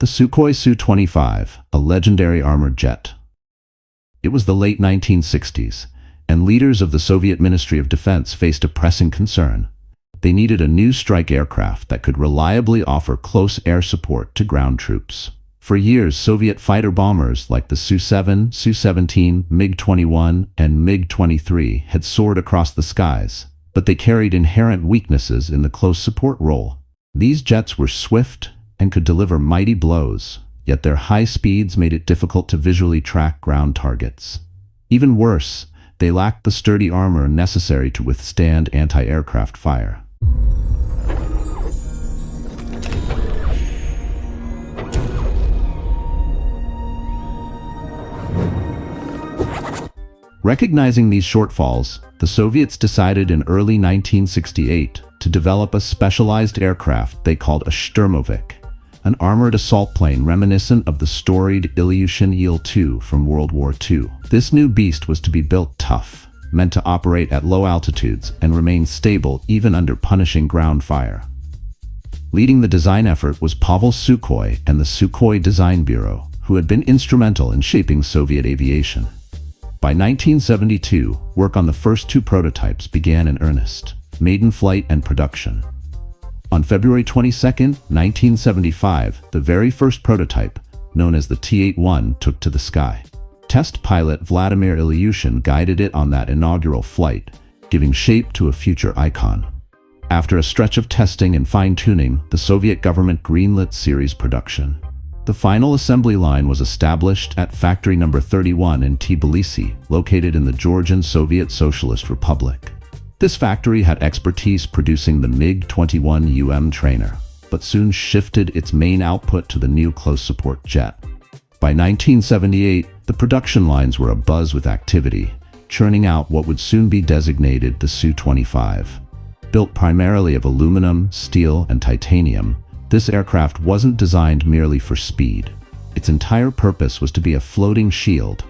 The Sukhoi Su-25, a legendary armored jet. It was the late 1960s, and leaders of the Soviet Ministry of Defense faced a pressing concern. They needed a new strike aircraft that could reliably offer close air support to ground troops. For years, Soviet fighter bombers like the Su-7, Su-17, MiG-21, and MiG-23 had soared across the skies, but they carried inherent weaknesses in the close support role. These jets were swift and could deliver mighty blows, yet their high speeds made it difficult to visually track ground targets. Even worse, they lacked the sturdy armor necessary to withstand anti-aircraft fire. Recognizing these shortfalls, the Soviets decided in early 1968 to develop a specialized aircraft they called a Shturmovik, an armored assault plane reminiscent of the storied Ilyushin Il-2 from World War II. This new beast was to be built tough, meant to operate at low altitudes and remain stable even under punishing ground fire. Leading the design effort was Pavel Sukhoi and the Sukhoi Design Bureau, who had been instrumental in shaping Soviet aviation. By 1972, work on the first two prototypes began in earnest, maiden flight and production. On February 22, 1975, the very first prototype, known as the T-81, took to the sky. Test pilot Vladimir Ilyushin guided it on that inaugural flight, giving shape to a future icon. After a stretch of testing and fine-tuning, the Soviet government greenlit series production. The final assembly line was established at Factory No. 31 in Tbilisi, located in the Georgian Soviet Socialist Republic. This factory had expertise producing the MiG-21 trainer, but soon shifted its main output to the new close support jet. By 1978, the production lines were abuzz with activity, churning out what would soon be designated the Su-25. Built primarily of aluminum, steel, and titanium, this aircraft wasn't designed merely for speed. Its entire purpose was to be a floating shield,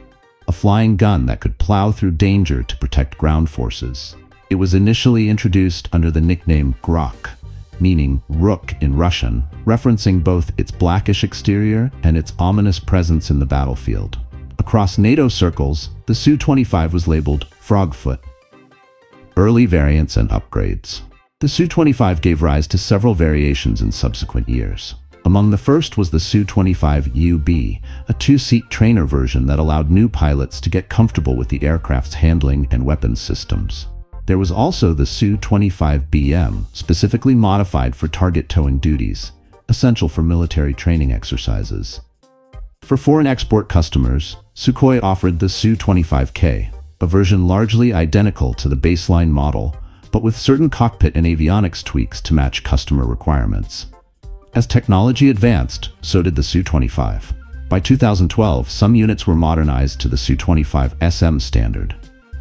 a flying gun that could plow through danger to protect ground forces. It was initially introduced under the nickname Grach, meaning rook in Russian, referencing both its blackish exterior and its ominous presence in the battlefield. Across NATO circles, the Su-25 was labeled Frogfoot. Early variants and upgrades. The Su-25 gave rise to several variations in subsequent years. Among the first was the Su-25UB, a two-seat trainer version that allowed new pilots to get comfortable with the aircraft's handling and weapons systems. There was also the Su-25BM, specifically modified for target towing duties, essential for military training exercises. For foreign export customers, Sukhoi offered the Su-25K, a version largely identical to the baseline model, but with certain cockpit and avionics tweaks to match customer requirements. As technology advanced, so did the Su-25. By 2012, some units were modernized to the Su-25 SM standard.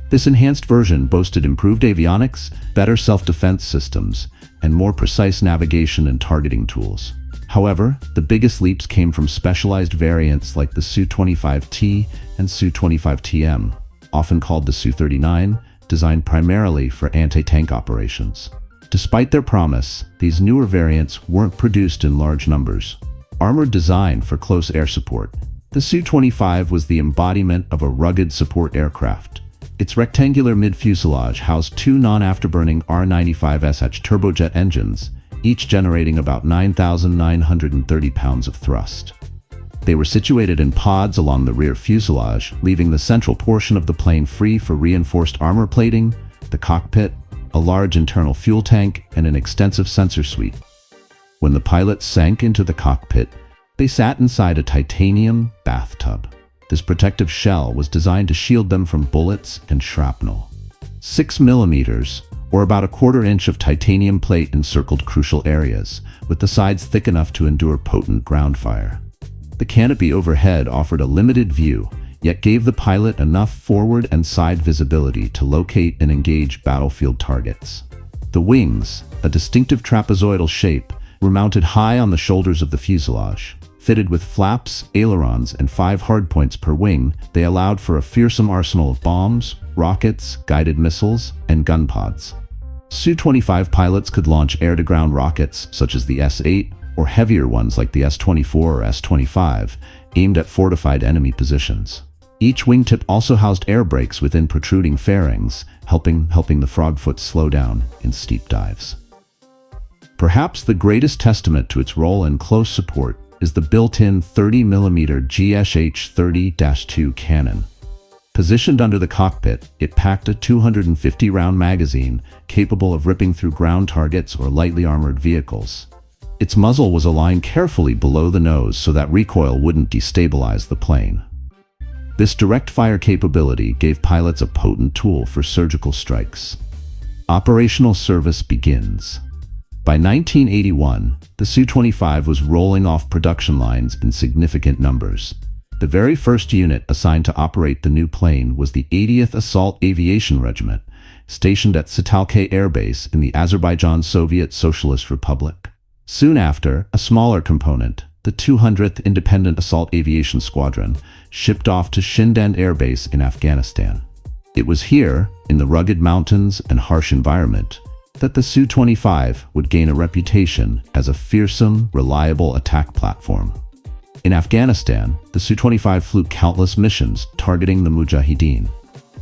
This enhanced version boasted improved avionics, better self-defense systems, and more precise navigation and targeting tools. However, the biggest leaps came from specialized variants like the Su-25T and Su-25TM, often called the Su-39, designed primarily for anti-tank operations. Despite their promise, these newer variants weren't produced in large numbers. Armored design for close air support, the Su-25 was the embodiment of a rugged support aircraft. Its rectangular mid-fuselage housed two non-afterburning R95SH turbojet engines, each generating about 9,930 pounds of thrust. They were situated in pods along the rear fuselage, leaving the central portion of the plane free for reinforced armor plating, the cockpit, a large internal fuel tank, and an extensive sensor suite. When the pilots sank into the cockpit, they sat inside a titanium bathtub. This protective shell was designed to shield them from bullets and shrapnel. 6 millimeters, or about a quarter-inch of titanium plate encircled crucial areas, with the sides thick enough to endure potent ground fire. The canopy overhead offered a limited view, yet gave the pilot enough forward and side visibility to locate and engage battlefield targets. The wings, a distinctive trapezoidal shape, were mounted high on the shoulders of the fuselage. Fitted with flaps, ailerons, and 5 hardpoints per wing, they allowed for a fearsome arsenal of bombs, rockets, guided missiles, and gun pods. Su-25 pilots could launch air-to-ground rockets such as the S-8 or heavier ones like the S-24 or S-25, aimed at fortified enemy positions. Each wingtip also housed air brakes within protruding fairings, helping the Frogfoot slow down in steep dives. Perhaps the greatest testament to its role in close support is the built-in 30mm GSH-30-2 cannon. Positioned under the cockpit, it packed a 250-round magazine capable of ripping through ground targets or lightly armored vehicles. Its muzzle was aligned carefully below the nose so that recoil wouldn't destabilize the plane. This direct fire capability gave pilots a potent tool for surgical strikes. Operational service begins. By 1981, the Su-25 was rolling off production lines in significant numbers. The very first unit assigned to operate the new plane was the 80th Assault Aviation Regiment, stationed at Sitalkay Air Base in the Azerbaijan Soviet Socialist Republic. Soon after, a smaller component, the 200th Independent Assault Aviation Squadron, shipped off to Shindand Air Base in Afghanistan. It was here, in the rugged mountains and harsh environment, that the Su-25 would gain a reputation as a fearsome, reliable attack platform. In Afghanistan, the Su-25 flew countless missions targeting the Mujahideen.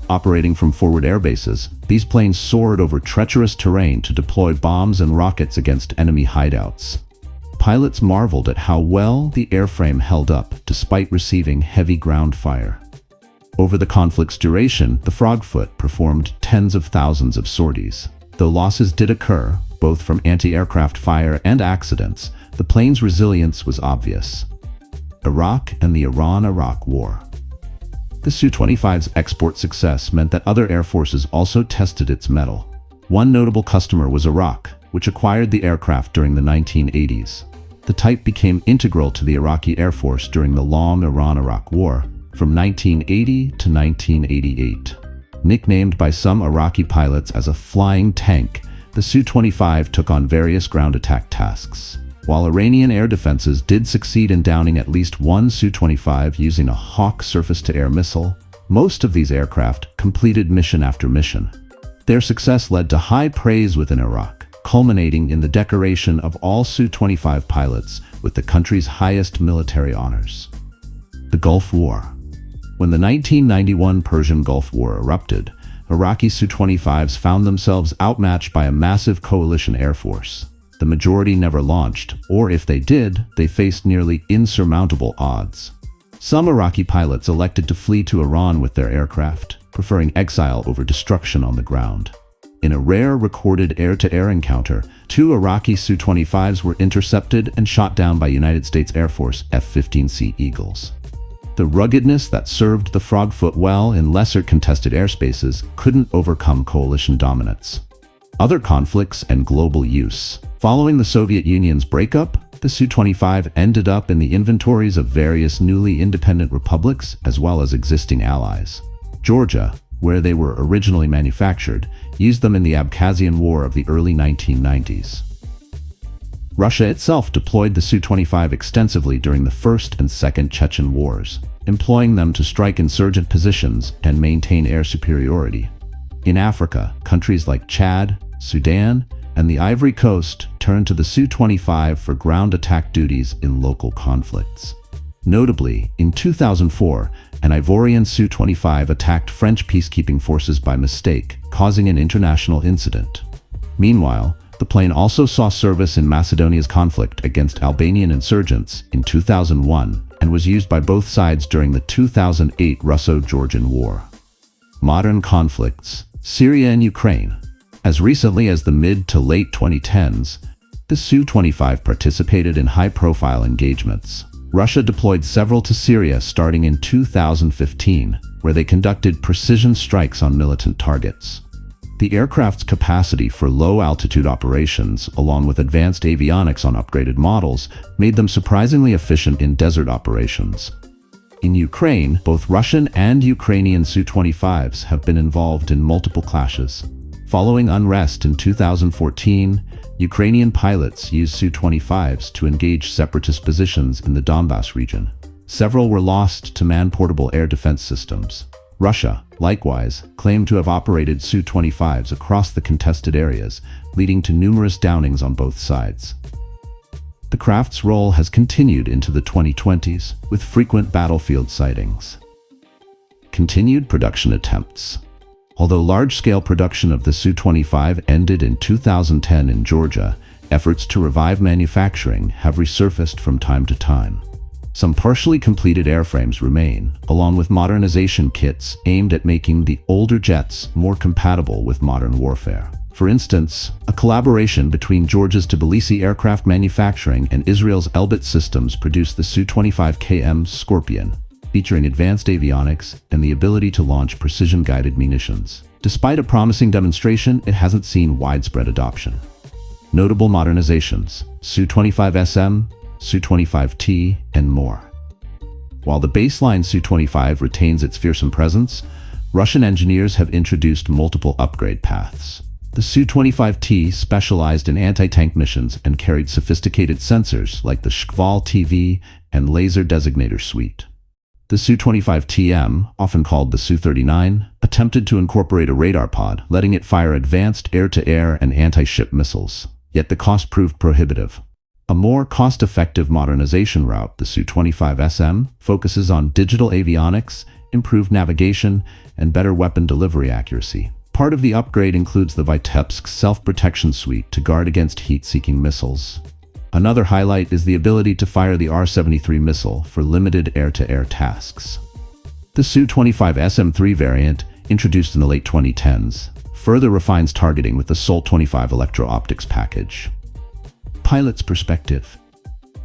Operating from forward air bases, these planes soared over treacherous terrain to deploy bombs and rockets against enemy hideouts. Pilots marveled at how well the airframe held up despite receiving heavy ground fire. Over the conflict's duration, the Frogfoot performed tens of thousands of sorties. Though losses did occur, both from anti-aircraft fire and accidents, the plane's resilience was obvious. Iraq and the Iran-Iraq War. The Su-25's export success meant that other air forces also tested its mettle. One notable customer was Iraq, which acquired the aircraft during the 1980s. The type became integral to the Iraqi Air Force during the long Iran-Iraq War, from 1980 to 1988. Nicknamed by some Iraqi pilots as a flying tank, the Su-25 took on various ground attack tasks. While Iranian air defenses did succeed in downing at least one Su-25 using a Hawk surface-to-air missile, most of these aircraft completed mission after mission. Their success led to high praise within Iraq, culminating in the decoration of all Su-25 pilots with the country's highest military honors. The Gulf War. When the 1991 Persian Gulf War erupted, Iraqi Su-25s found themselves outmatched by a massive coalition air force. The majority never launched, or if they did, they faced nearly insurmountable odds. Some Iraqi pilots elected to flee to Iran with their aircraft, preferring exile over destruction on the ground. In a rare recorded air-to-air encounter, 2 Iraqi Su-25s were intercepted and shot down by United States Air Force F-15C Eagles. The ruggedness that served the Frogfoot well in lesser contested airspaces couldn't overcome coalition dominance. Other conflicts and global use. Following the Soviet Union's breakup, the Su-25 ended up in the inventories of various newly independent republics as well as existing allies. Georgia, where they were originally manufactured, used them in the Abkhazian War of the early 1990s. Russia itself deployed the Su-25 extensively during the First and Second Chechen Wars, employing them to strike insurgent positions and maintain air superiority. In Africa, countries like Chad, Sudan, and the Ivory Coast turned to the Su-25 for ground attack duties in local conflicts. Notably, in 2004, an Ivorian Su-25 attacked French peacekeeping forces by mistake, causing an international incident. Meanwhile, the plane also saw service in Macedonia's conflict against Albanian insurgents in 2001 and was used by both sides during the 2008 Russo-Georgian War. Modern conflicts. Syria and Ukraine. As recently as the mid to late 2010s, the Su-25 participated in high-profile engagements. Russia deployed several to Syria starting in 2015, where they conducted precision strikes on militant targets. The aircraft's capacity for low-altitude operations, along with advanced avionics on upgraded models, made them surprisingly efficient in desert operations. In Ukraine, both Russian and Ukrainian Su-25s have been involved in multiple clashes. Following unrest in 2014, Ukrainian pilots used Su-25s to engage separatist positions in the Donbas region. Several were lost to man-portable air defense systems. Russia, likewise, claimed to have operated Su-25s across the contested areas, leading to numerous downings on both sides. The craft's role has continued into the 2020s, with frequent battlefield sightings. Continued production attempts. Although large-scale production of the Su-25 ended in 2010 in Georgia, efforts to revive manufacturing have resurfaced from time to time. Some partially completed airframes remain, along with modernization kits aimed at making the older jets more compatible with modern warfare. For instance, a collaboration between Georgia's Tbilisi Aircraft Manufacturing and Israel's Elbit Systems produced the Su-25KM Scorpion, featuring advanced avionics and the ability to launch precision-guided munitions. Despite a promising demonstration, it hasn't seen widespread adoption. Notable modernizations: Su-25SM, Su-25T, and more. While the baseline Su-25 retains its fearsome presence, Russian engineers have introduced multiple upgrade paths. The Su-25T specialized in anti-tank missions and carried sophisticated sensors like the Shkval TV and laser designator suite. The Su-25TM, often called the Su-39, attempted to incorporate a radar pod, letting it fire advanced air-to-air and anti-ship missiles. Yet the cost proved prohibitive. A more cost-effective modernization route, the Su-25SM, focuses on digital avionics, improved navigation, and better weapon delivery accuracy. Part of the upgrade includes the Vitebsk self-protection suite to guard against heat-seeking missiles. Another highlight is the ability to fire the R-73 missile for limited air-to-air tasks. The Su-25SM-3 variant, introduced in the late 2010s, further refines targeting with the Sol-25 electro-optics package. Pilot's perspective.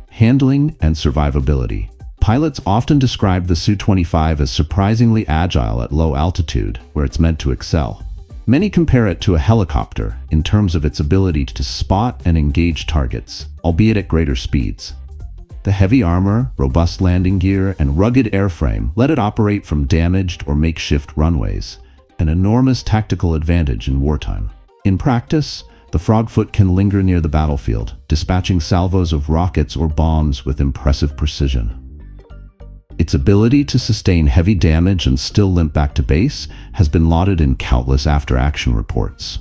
Handling and survivability. Pilots often describe the Su-25 as surprisingly agile at low altitude, where it's meant to excel. Many compare it to a helicopter in terms of its ability to spot and engage targets, albeit at greater speeds. The heavy armor, robust landing gear, and rugged airframe let it operate from damaged or makeshift runways, an enormous tactical advantage in wartime. In practice, the Frogfoot can linger near the battlefield, dispatching salvos of rockets or bombs with impressive precision. Its ability to sustain heavy damage and still limp back to base has been lauded in countless after-action reports.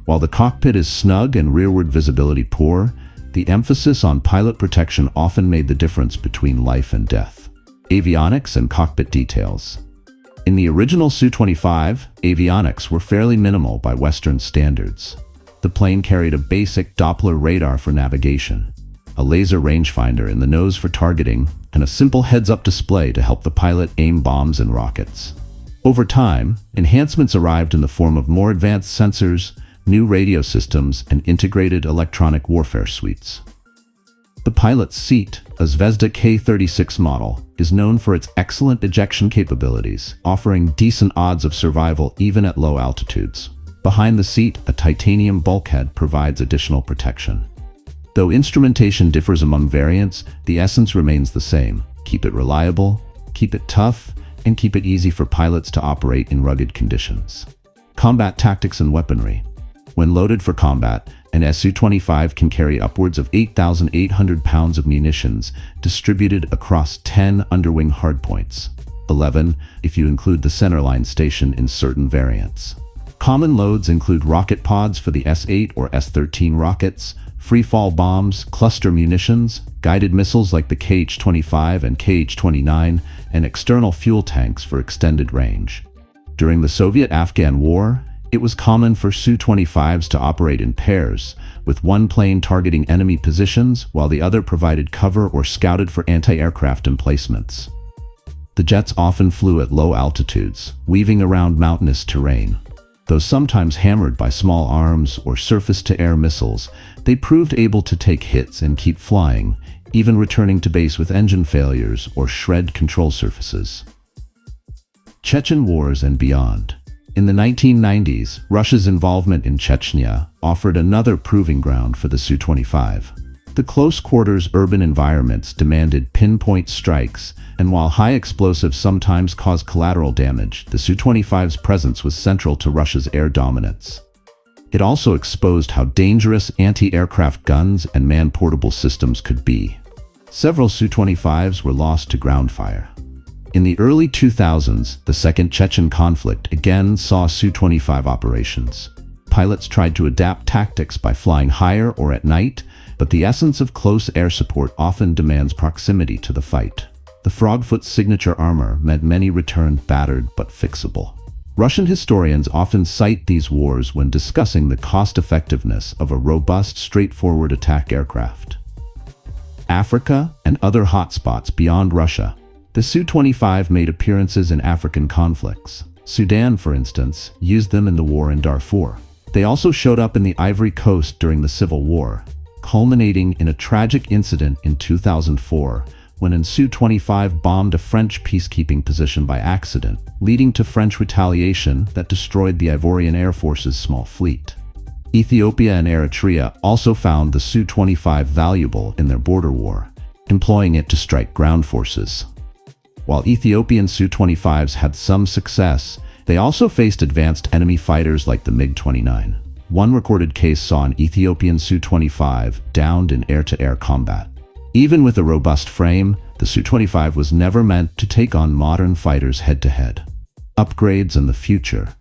While the cockpit is snug and rearward visibility poor, the emphasis on pilot protection often made the difference between life and death. Avionics and cockpit details. In the original Su-25, avionics were fairly minimal by Western standards. The plane carried a basic Doppler radar for navigation, a laser rangefinder in the nose for targeting, and a simple heads-up display to help the pilot aim bombs and rockets. Over time, enhancements arrived in the form of more advanced sensors, new radio systems, and integrated electronic warfare suites. The pilot's seat, a Zvezda K-36 model, is known for its excellent ejection capabilities, offering decent odds of survival even at low altitudes. Behind the seat, a titanium bulkhead provides additional protection. Though instrumentation differs among variants, the essence remains the same. Keep it reliable, keep it tough, and keep it easy for pilots to operate in rugged conditions. Combat tactics and weaponry. When loaded for combat, an Su-25 can carry upwards of 8,800 pounds of munitions distributed across 10 underwing hardpoints, 11 if you include the centerline station in certain variants. Common loads include rocket pods for the S-8 or S-13 rockets, free-fall bombs, cluster munitions, guided missiles like the KH-25 and KH-29, and external fuel tanks for extended range. During the Soviet-Afghan War, it was common for Su-25s to operate in pairs, with one plane targeting enemy positions while the other provided cover or scouted for anti-aircraft emplacements. The jets often flew at low altitudes, weaving around mountainous terrain. Though sometimes hammered by small arms or surface-to-air missiles, they proved able to take hits and keep flying, even returning to base with engine failures or shred control surfaces. Chechen Wars and beyond. In the 1990s, Russia's involvement in Chechnya offered another proving ground for the Su-25. The close-quarters urban environments demanded pinpoint strikes, and while high explosives sometimes caused collateral damage, the Su-25's presence was central to Russia's air dominance. It also exposed how dangerous anti-aircraft guns and man-portable systems could be. Several Su-25s were lost to ground fire. In the early 2000s, the Second Chechen conflict again saw Su-25 operations. pilots tried to adapt tactics by flying higher or at night, but the essence of close air support often demands proximity to the fight. The Frogfoot's signature armor meant many returned battered but fixable. Russian historians often cite these wars when discussing the cost-effectiveness of a robust, straightforward attack aircraft. Africa and other hotspots beyond Russia. The Su-25 made appearances in African conflicts. Sudan, for instance, used them in the war in Darfur. They also showed up in the Ivory Coast during the Civil War, culminating in a tragic incident in 2004 when a Su-25 bombed a French peacekeeping position by accident, leading to French retaliation that destroyed the Ivorian Air Force's small fleet. Ethiopia and Eritrea also found the Su-25 valuable in their border war, employing it to strike ground forces. While Ethiopian Su-25s had some success, they also faced advanced enemy fighters like the MiG-29. One recorded case saw an Ethiopian Su-25 downed in air-to-air combat. Even with a robust frame, the Su-25 was never meant to take on modern fighters head-to-head. Upgrades and the future.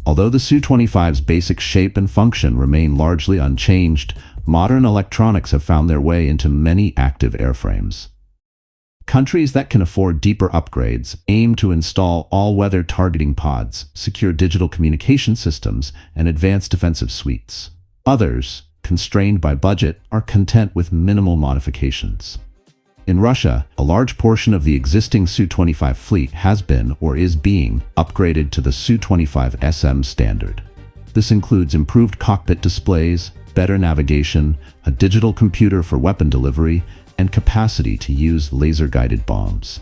Although the Su-25's basic shape and function remain largely unchanged, modern electronics have found their way into many active airframes. Countries that can afford deeper upgrades aim to install all-weather targeting pods, secure digital communication systems, and advanced defensive suites. Others, constrained by budget, are content with minimal modifications. In Russia, a large portion of the existing Su-25 fleet has been or is being upgraded to the Su-25 SM standard. This includes improved cockpit displays, better navigation, a digital computer for weapon delivery, and capacity to use laser-guided bombs.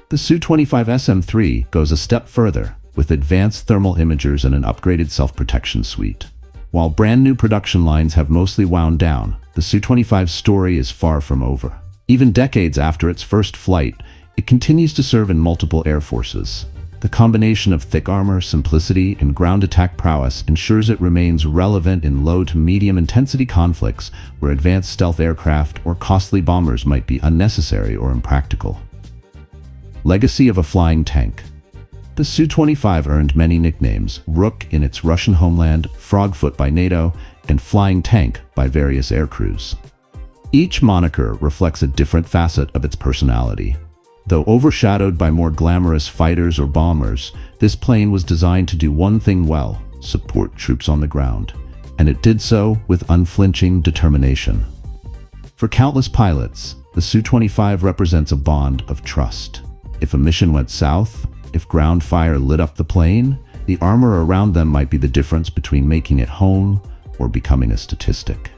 The Su-25 SM-3 goes a step further, with advanced thermal imagers and an upgraded self-protection suite. While brand new production lines have mostly wound down, the Su-25's story is far from over. Even decades after its first flight, it continues to serve in multiple air forces. The combination of thick armor, simplicity, and ground attack prowess ensures it remains relevant in low to medium intensity conflicts where advanced stealth aircraft or costly bombers might be unnecessary or impractical. Legacy of a flying tank. The Su-25 earned many nicknames: Rook in its Russian homeland, Frogfoot by NATO, and Flying Tank by various aircrews. Each moniker reflects a different facet of its personality. Though overshadowed by more glamorous fighters or bombers, this plane was designed to do one thing well: support troops on the ground. And it did so with unflinching determination. For countless pilots, the Su-25 represents a bond of trust. If a mission went south, if ground fire lit up the plane, the armor around them might be the difference between making it home or becoming a statistic.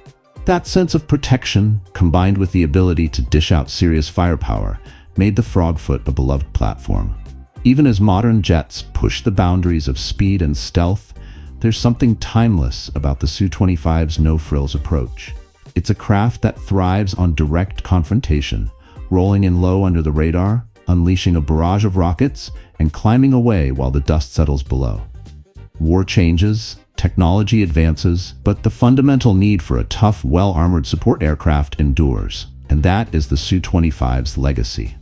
That sense of protection, combined with the ability to dish out serious firepower, made the Frogfoot a beloved platform. Even as modern jets push the boundaries of speed and stealth, there's something timeless about the Su-25's no-frills approach. It's a craft that thrives on direct confrontation, rolling in low under the radar, unleashing a barrage of rockets, and climbing away while the dust settles below. War changes, technology advances, but the fundamental need for a tough, well-armored support aircraft endures, and that is the Su-25's legacy.